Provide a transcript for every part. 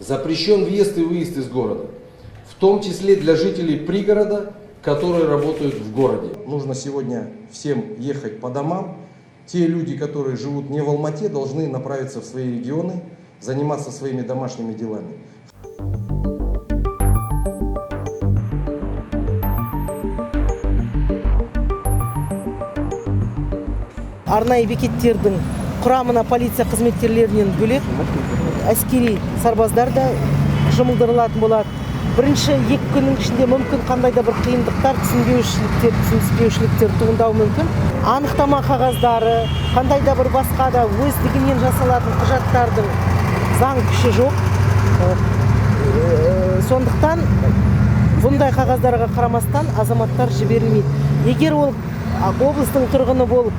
Запрещен въезд и выезд из города, в том числе для жителей пригорода, которые работают в городе. Нужно сегодня всем ехать по домам. Те люди, которые живут не в Алмате, должны направиться в свои регионы, заниматься своими домашними делами. Арнайы бекеттердің құрамына полиция қызметкерлерінен бөлек әскери сарбаздар да жұмылдырылатын болады. Бірінші 2 күннің ішінде мүмкін қандай да бір қиындықтар, түсініспеушіліктер туындауы мүмкін. Анықтама қағаздары, қандай да бір басқа да өздігінен жасалатын құжаттардың заң күші жоқ. Сондықтан бұндай қағаздарға қарамастан азаматтар жіберілмейді. Егер ол облыстың тұрғыны болып,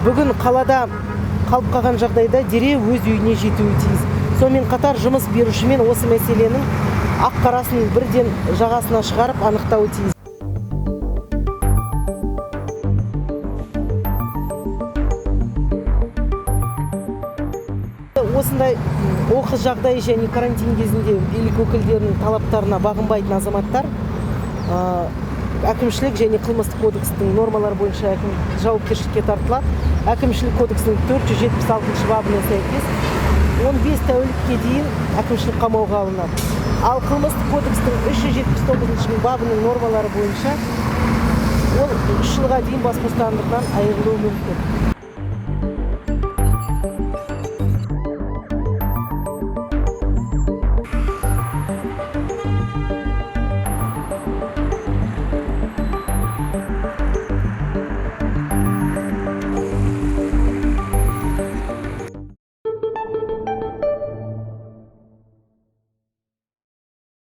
бүгін қалада қалып қалған жағдайда дереу өз үйіне жетуі тиіс. Сонымен қатар жұмыс берушімен осы мәселенің ақ-қарасын бірден жағасына шығарып анықтауы тиіс. Осындай оқыс жағдай және карантин кезінде билік өкілдерінің талаптарына бағынбайтын азаматтар әкімшілік және қылмыстық кодекстің нормалары бойынша жауапкершілікке тартылады. Әкімшілік кодексінің 476 бабына сәйкес 15 тәулікке дейін әкімшілік қамауға алынады. Ал қылмыстық кодекстің 379 бабының нормалары бойынша ол 3 жылға дейін бас бостандығынан айырылуы мүмкін.